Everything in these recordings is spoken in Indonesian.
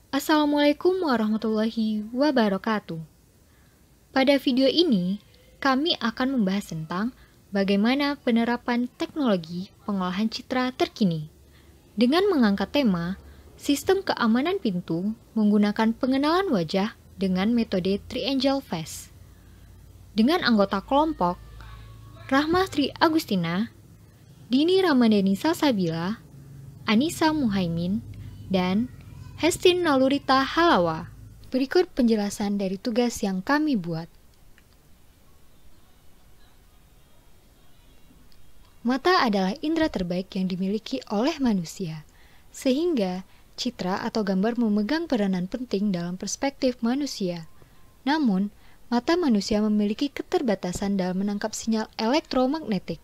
Assalamualaikum warahmatullahi wabarakatuh. Pada video ini, kami akan membahas tentang bagaimana penerapan teknologi pengolahan citra terkini. Dengan mengangkat tema, sistem keamanan pintu menggunakan pengenalan wajah dengan metode Triangle Face. Dengan anggota kelompok, Rahma Sri Agustina, Dini Ramadhani Salsabila, Anissa Muhaimin, dan Hestin Nalurita Halawa. Berikut penjelasan dari tugas yang kami buat. Mata adalah indera terbaik yang dimiliki oleh manusia, sehingga citra atau gambar memegang peranan penting dalam perspektif manusia. Namun, mata manusia memiliki keterbatasan dalam menangkap sinyal elektromagnetik.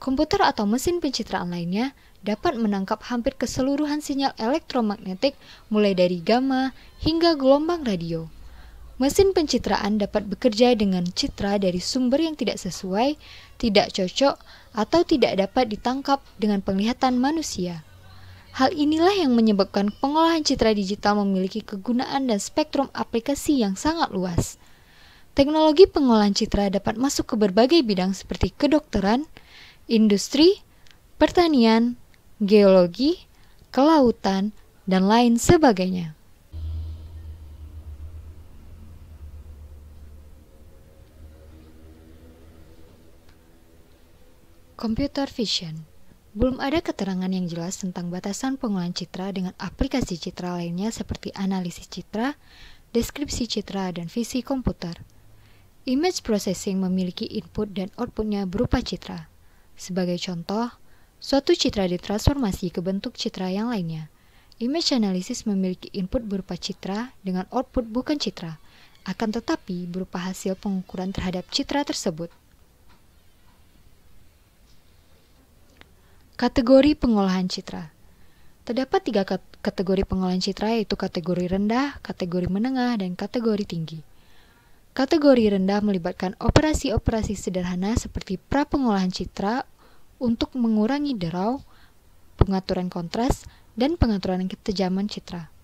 Komputer atau mesin pencitraan lainnya dapat menangkap hampir keseluruhan sinyal elektromagnetik mulai dari gamma hingga gelombang radio. Mesin pencitraan dapat bekerja dengan citra dari sumber yang tidak sesuai, tidak cocok, atau tidak dapat ditangkap dengan penglihatan manusia. Hal inilah yang menyebabkan pengolahan citra digital memiliki kegunaan dan spektrum aplikasi yang sangat luas. Teknologi pengolahan citra dapat masuk ke berbagai bidang seperti kedokteran, industri, pertanian, geologi, kelautan, dan lain sebagainya. Computer vision. Belum ada keterangan yang jelas tentang batasan pengolahan citra dengan aplikasi citra lainnya seperti analisis citra, deskripsi citra, dan visi komputer. Image processing memiliki input dan outputnya berupa citra. Sebagai contoh, suatu citra ditransformasi ke bentuk citra yang lainnya. Image analysis memiliki input berupa citra dengan output bukan citra, akan tetapi berupa hasil pengukuran terhadap citra tersebut. Kategori pengolahan citra. Terdapat 3 kategori pengolahan citra, yaitu kategori rendah, kategori menengah, dan kategori tinggi. Kategori rendah melibatkan operasi-operasi sederhana seperti pra-pengolahan citra untuk mengurangi derau, pengaturan kontras, dan pengaturan ketejaman citra.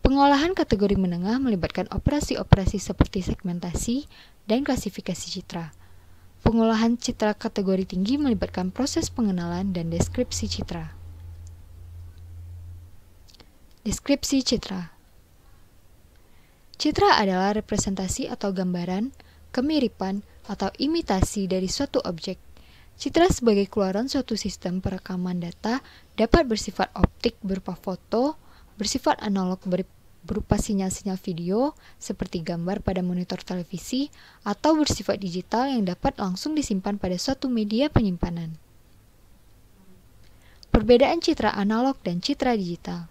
Pengolahan kategori menengah melibatkan operasi-operasi seperti segmentasi dan klasifikasi citra. Pengolahan citra kategori tinggi melibatkan proses pengenalan dan deskripsi citra. Deskripsi citra. Citra adalah representasi atau gambaran, kemiripan, atau imitasi dari suatu objek. Citra sebagai keluaran suatu sistem perekaman data dapat bersifat optik berupa foto, bersifat analog berupa sinyal-sinyal video seperti gambar pada monitor televisi, atau bersifat digital yang dapat langsung disimpan pada suatu media penyimpanan. Perbedaan citra analog dan citra digital.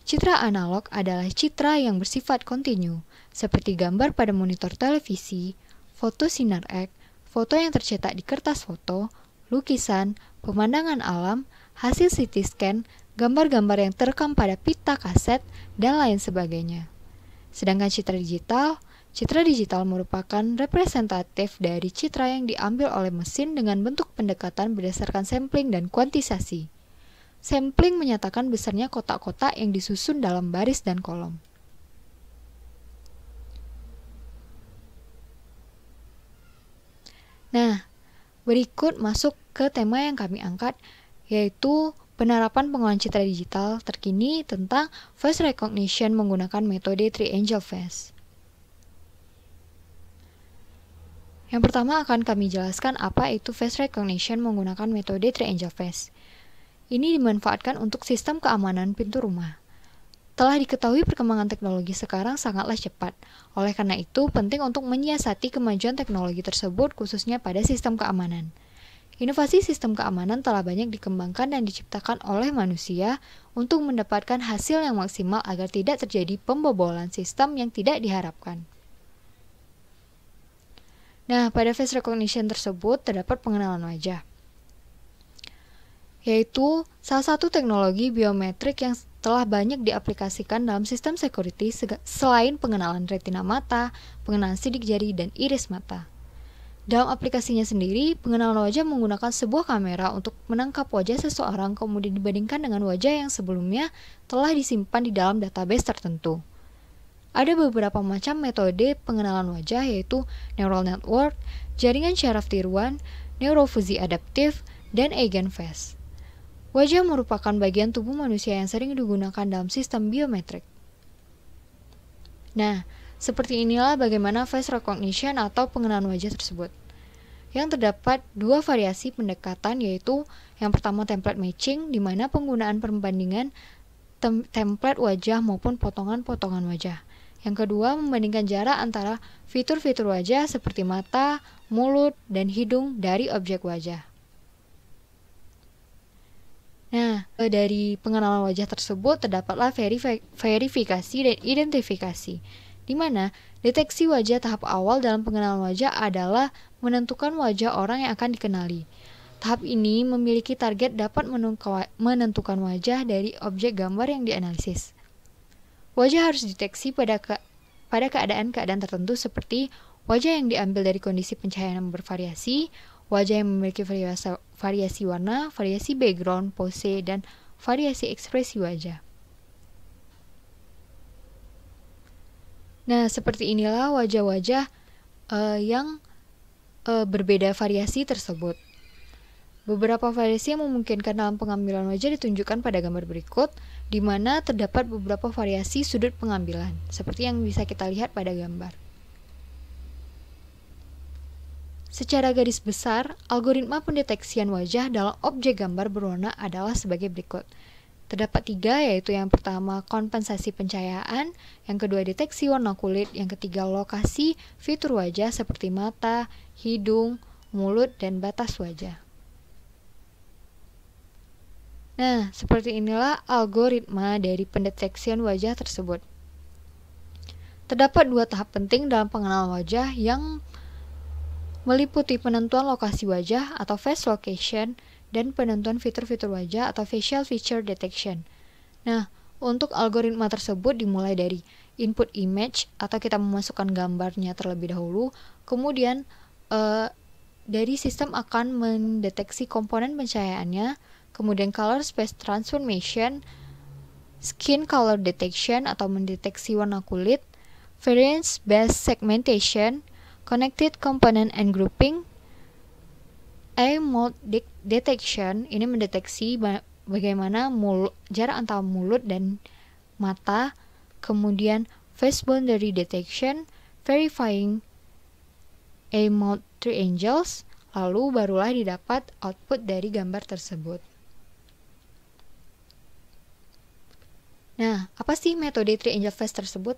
Citra analog adalah citra yang bersifat kontinu, seperti gambar pada monitor televisi, foto sinar X, foto yang tercetak di kertas foto, lukisan, pemandangan alam, hasil CT scan, gambar-gambar yang terekam pada pita kaset, dan lain sebagainya. Sedangkan citra digital merupakan representatif dari citra yang diambil oleh mesin dengan bentuk pendekatan berdasarkan sampling dan kuantisasi. Sampling menyatakan besarnya kotak-kotak yang disusun dalam baris dan kolom. Nah, berikut masuk ke tema yang kami angkat, yaitu penerapan pengolahan citra digital terkini tentang face recognition menggunakan metode Triangle Face. Yang pertama akan kami jelaskan apa itu face recognition menggunakan metode Triangle Face. Ini dimanfaatkan untuk sistem keamanan pintu rumah. Telah diketahui perkembangan teknologi sekarang sangatlah cepat. Oleh karena itu, penting untuk menyiasati kemajuan teknologi tersebut khususnya pada sistem keamanan. Inovasi sistem keamanan telah banyak dikembangkan dan diciptakan oleh manusia untuk mendapatkan hasil yang maksimal agar tidak terjadi pembobolan sistem yang tidak diharapkan. Nah, pada face recognition tersebut terdapat pengenalan wajah, yaitu salah satu teknologi biometrik yang telah banyak diaplikasikan dalam sistem security selain pengenalan retina mata, pengenalan sidik jari, dan iris mata. Dalam aplikasinya sendiri, pengenalan wajah menggunakan sebuah kamera untuk menangkap wajah seseorang kemudian dibandingkan dengan wajah yang sebelumnya telah disimpan di dalam database tertentu. Ada beberapa macam metode pengenalan wajah yaitu neural network, jaringan syaraf tiruan, neurofusi adaptif, dan eigenface. Wajah merupakan bagian tubuh manusia yang sering digunakan dalam sistem biometrik. Nah, seperti inilah bagaimana face recognition atau pengenalan wajah tersebut. Yang terdapat dua variasi pendekatan yaitu yang pertama template matching di mana penggunaan perbandingan template wajah maupun potongan-potongan wajah. Yang kedua membandingkan jarak antara fitur-fitur wajah seperti mata, mulut, dan hidung dari objek wajah. Nah, dari pengenalan wajah tersebut terdapatlah verifikasi dan identifikasi, di mana deteksi wajah tahap awal dalam pengenalan wajah adalah menentukan wajah orang yang akan dikenali. Tahap ini memiliki target dapat menentukan wajah dari objek gambar yang dianalisis. Wajah harus dideteksi pada keadaan-keadaan tertentu seperti wajah yang diambil dari kondisi pencahayaan yang bervariasi, wajah yang memiliki variasi warna, variasi background, pose, dan variasi ekspresi wajah. Nah, seperti inilah wajah-wajah yang berbeda variasi tersebut. Beberapa variasi yang memungkinkan dalam pengambilan wajah ditunjukkan pada gambar berikut, di mana terdapat beberapa variasi sudut pengambilan, seperti yang bisa kita lihat pada gambar. Secara garis besar, algoritma pendeteksian wajah dalam objek gambar berwarna adalah sebagai berikut. Terdapat 3, yaitu yang pertama kompensasi pencahayaan, yang kedua deteksi warna kulit, yang ketiga lokasi fitur wajah seperti mata, hidung, mulut, dan batas wajah. Nah, seperti inilah algoritma dari pendeteksian wajah tersebut. Terdapat 2 tahap penting dalam pengenalan wajah yang meliputi penentuan lokasi wajah atau face location dan penentuan fitur-fitur wajah atau facial feature detection. Nah, untuk algoritma tersebut dimulai dari input image atau kita memasukkan gambarnya terlebih dahulu, kemudian dari sistem akan mendeteksi komponen pencahayaannya, kemudian color space transformation, skin color detection atau mendeteksi warna kulit, variance based segmentation, connected component and grouping, eye mold detection, ini mendeteksi bagaimana jarak antara mulut dan mata, kemudian face boundary detection, verifying eye mold triangles, lalu barulah didapat output dari gambar tersebut. Nah, apa sih metode triangle face tersebut?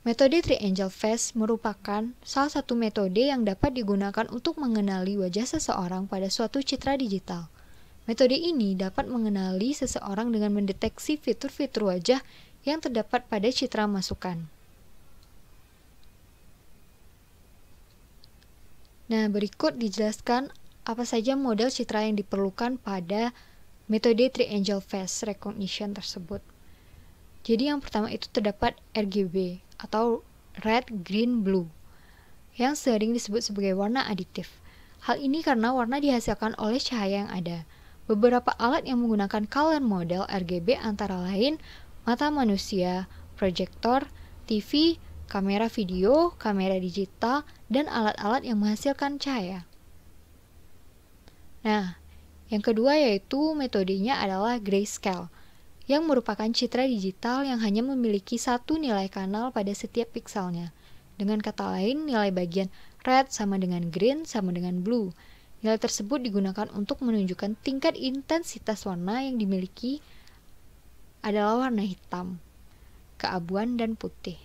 Metode triangle face merupakan salah satu metode yang dapat digunakan untuk mengenali wajah seseorang pada suatu citra digital. Metode ini dapat mengenali seseorang dengan mendeteksi fitur-fitur wajah yang terdapat pada citra masukan. Nah, berikut dijelaskan apa saja model citra yang diperlukan pada metode triangle face recognition tersebut. Jadi yang pertama itu terdapat RGB atau red, green, blue yang sering disebut sebagai warna aditif. Hal ini karena warna dihasilkan oleh cahaya yang ada. Beberapa alat yang menggunakan color model RGB antara lain mata manusia, proyektor, TV, kamera video, kamera digital, dan alat-alat yang menghasilkan cahaya. Nah, yang kedua yaitu metodenya adalah grayscale, yang merupakan citra digital yang hanya memiliki satu nilai kanal pada setiap pikselnya. Dengan kata lain, nilai bagian red sama dengan green sama dengan blue. Nilai tersebut digunakan untuk menunjukkan tingkat intensitas warna yang dimiliki adalah warna hitam, keabuan, dan putih.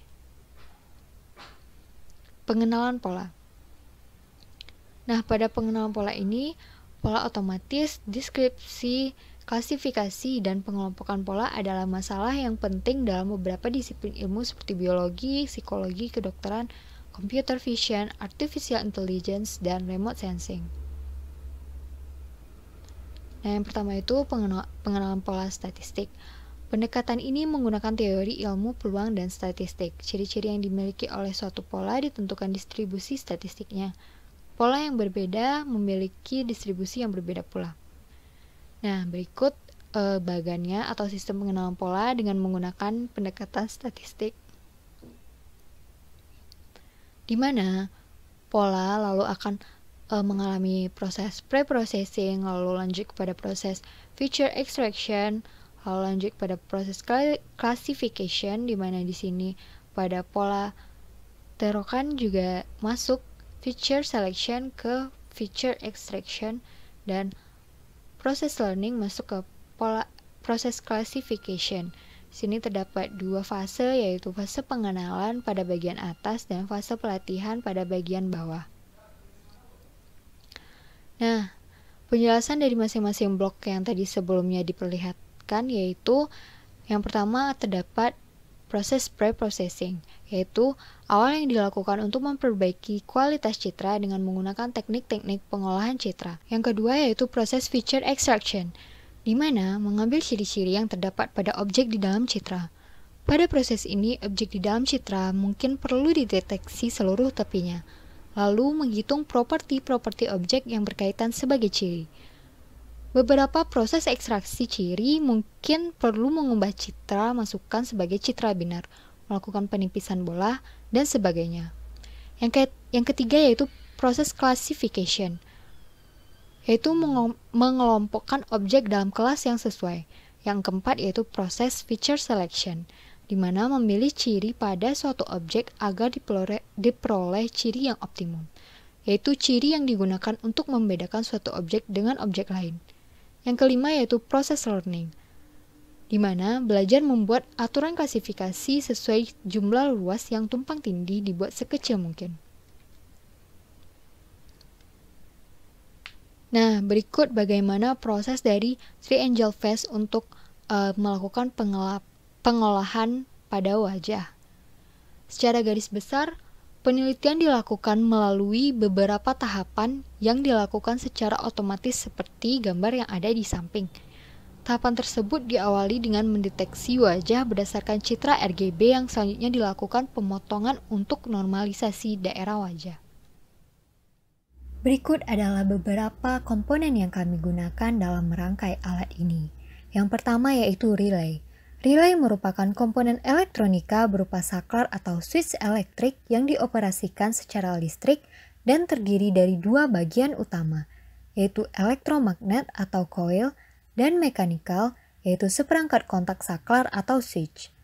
Pengenalan pola. Nah, pada pengenalan pola ini, pola otomatis, deskripsi, klasifikasi, dan pengelompokan pola adalah masalah yang penting dalam beberapa disiplin ilmu seperti biologi, psikologi, kedokteran, computer vision, artificial intelligence, dan remote sensing. Nah, yang pertama itu pengenalan pola statistik. Pendekatan ini menggunakan teori ilmu peluang dan statistik. Ciri-ciri yang dimiliki oleh suatu pola ditentukan distribusi statistiknya. pola yang berbeda memiliki distribusi yang berbeda pula. Nah, berikut bagannya atau sistem pengenalan pola dengan menggunakan pendekatan statistik, di mana pola lalu akan mengalami proses pre-processing, lalu lanjut kepada proses feature extraction, lalu lanjut pada proses classification, di mana di sini pada pola terokan juga masuk feature selection ke feature extraction, dan proses learning masuk ke pola proses classification. Sini terdapat dua fase, yaitu fase pengenalan pada bagian atas dan fase pelatihan pada bagian bawah. Nah, penjelasan dari masing-masing blok yang tadi sebelumnya diperlihatkan, yaitu yang pertama terdapat proses pre-processing, yaitu awal yang dilakukan untuk memperbaiki kualitas citra dengan menggunakan teknik-teknik pengolahan citra. Yang kedua yaitu proses feature extraction, di mana mengambil ciri-ciri yang terdapat pada objek di dalam citra. Pada proses ini, objek di dalam citra mungkin perlu dideteksi seluruh tepinya, lalu menghitung properti-properti objek yang berkaitan sebagai ciri. Beberapa proses ekstraksi ciri mungkin perlu mengubah citra masukkan sebagai citra binar, melakukan penipisan bola, dan sebagainya. Yang ketiga yaitu proses classification, yaitu mengelompokkan objek dalam kelas yang sesuai. Yang keempat yaitu proses feature selection, di mana memilih ciri pada suatu objek agar diperoleh ciri yang optimum, yaitu ciri yang digunakan untuk membedakan suatu objek dengan objek lain. Yang kelima yaitu proses learning, di mana belajar membuat aturan klasifikasi sesuai jumlah luas yang tumpang tindih dibuat sekecil mungkin. Nah, berikut bagaimana proses dari Three Angel Face untuk melakukan pengolahan pada wajah. Secara garis besar, penelitian dilakukan melalui beberapa tahapan yang dilakukan secara otomatis seperti gambar yang ada di samping. Tahapan tersebut diawali dengan mendeteksi wajah berdasarkan citra RGB yang selanjutnya dilakukan pemotongan untuk normalisasi daerah wajah. Berikut adalah beberapa komponen yang kami gunakan dalam merangkai alat ini. Yang pertama yaitu relay. Relay merupakan komponen elektronika berupa saklar atau switch elektrik yang dioperasikan secara listrik dan terdiri dari dua bagian utama, yaitu elektromagnet atau coil dan mekanikal, yaitu seperangkat kontak saklar atau switch.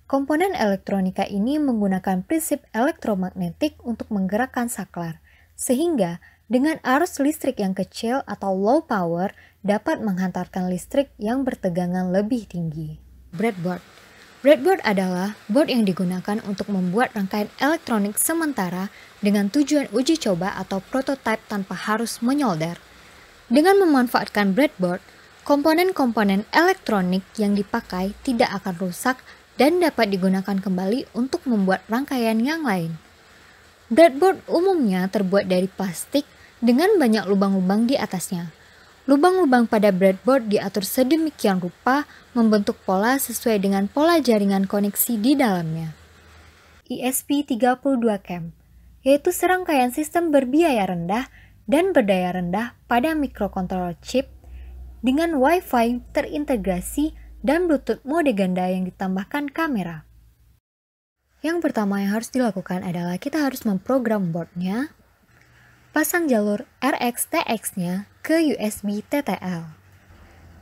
Komponen elektronika ini menggunakan prinsip elektromagnetik untuk menggerakkan saklar, sehingga dengan arus listrik yang kecil atau low power dapat menghantarkan listrik yang bertegangan lebih tinggi. Breadboard. Breadboard adalah board yang digunakan untuk membuat rangkaian elektronik sementara dengan tujuan uji coba atau prototipe tanpa harus menyolder. Dengan memanfaatkan breadboard, komponen-komponen elektronik yang dipakai tidak akan rusak dan dapat digunakan kembali untuk membuat rangkaian yang lain. Breadboard umumnya terbuat dari plastik dengan banyak lubang-lubang di atasnya. Lubang-lubang pada breadboard diatur sedemikian rupa membentuk pola sesuai dengan pola jaringan koneksi di dalamnya. ESP32CAM, yaitu serangkaian sistem berbiaya rendah dan berdaya rendah pada microcontroller chip dengan Wi-Fi terintegrasi dan Bluetooth mode ganda yang ditambahkan kamera. Yang pertama yang harus dilakukan adalah kita harus memprogram boardnya, pasang jalur RX-TX-nya ke USB TTL.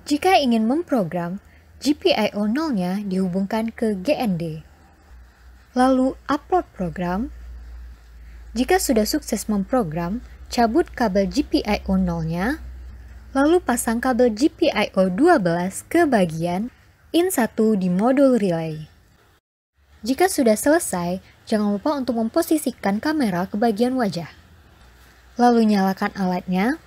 Jika ingin memprogram, GPIO 0-nya dihubungkan ke GND. Lalu upload program. Jika sudah sukses memprogram, cabut kabel GPIO 0-nya, lalu pasang kabel GPIO 12 ke bagian IN1 di modul relay. Jika sudah selesai, jangan lupa untuk memposisikan kamera ke bagian wajah. Lalu nyalakan alatnya,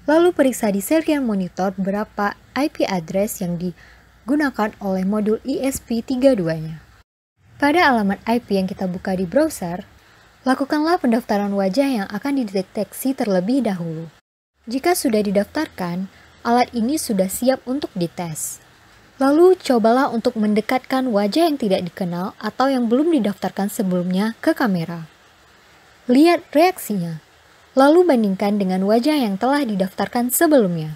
lalu periksa di serial monitor berapa IP address yang digunakan oleh modul ESP32-nya. Pada alamat IP yang kita buka di browser, lakukanlah pendaftaran wajah yang akan dideteksi terlebih dahulu. Jika sudah didaftarkan, alat ini sudah siap untuk dites. Lalu cobalah untuk mendekatkan wajah yang tidak dikenal atau yang belum didaftarkan sebelumnya ke kamera. Lihat reaksinya. lalu bandingkan dengan wajah yang telah didaftarkan sebelumnya.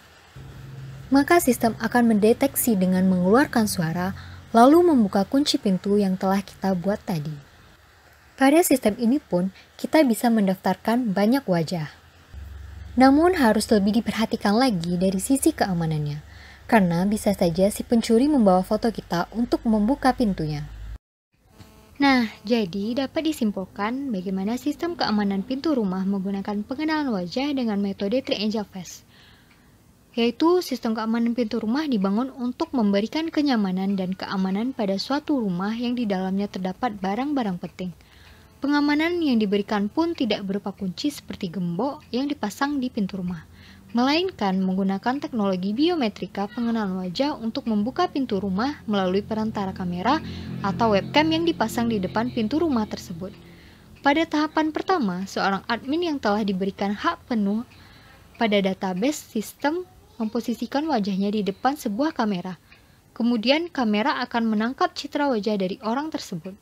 Maka sistem akan mendeteksi dengan mengeluarkan suara, lalu membuka kunci pintu yang telah kita buat tadi. Pada sistem ini pun, kita bisa mendaftarkan banyak wajah. Namun harus lebih diperhatikan lagi dari sisi keamanannya, karena bisa saja si pencuri membawa foto kita untuk membuka pintunya. Nah, jadi dapat disimpulkan bagaimana sistem keamanan pintu rumah menggunakan pengenalan wajah dengan metode Triangle Face. Yaitu sistem keamanan pintu rumah dibangun untuk memberikan kenyamanan dan keamanan pada suatu rumah yang di dalamnya terdapat barang-barang penting. Pengamanan yang diberikan pun tidak berupa kunci seperti gembok yang dipasang di pintu rumah, melainkan menggunakan teknologi biometrika pengenalan wajah untuk membuka pintu rumah melalui perantara kamera atau webcam yang dipasang di depan pintu rumah tersebut. Pada tahapan pertama, seorang admin yang telah diberikan hak penuh pada database sistem memposisikan wajahnya di depan sebuah kamera. Kemudian kamera akan menangkap citra wajah dari orang tersebut.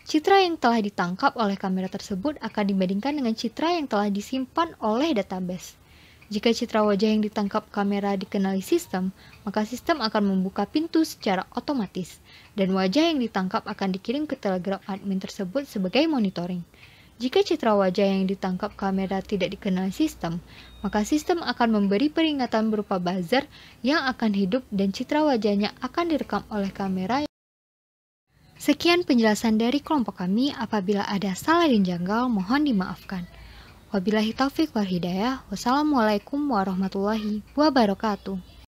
Citra yang telah ditangkap oleh kamera tersebut akan dibandingkan dengan citra yang telah disimpan oleh database. Jika citra wajah yang ditangkap kamera dikenali sistem, maka sistem akan membuka pintu secara otomatis, dan wajah yang ditangkap akan dikirim ke telegram admin tersebut sebagai monitoring. Jika citra wajah yang ditangkap kamera tidak dikenali sistem, maka sistem akan memberi peringatan berupa buzzer yang akan hidup dan citra wajahnya akan direkam oleh kamera. Sekian penjelasan dari kelompok kami. Apabila ada salah dan janggal, mohon dimaafkan. Wabillahi taufik wal hidayah. Wassalamualaikum warahmatullahi wabarakatuh.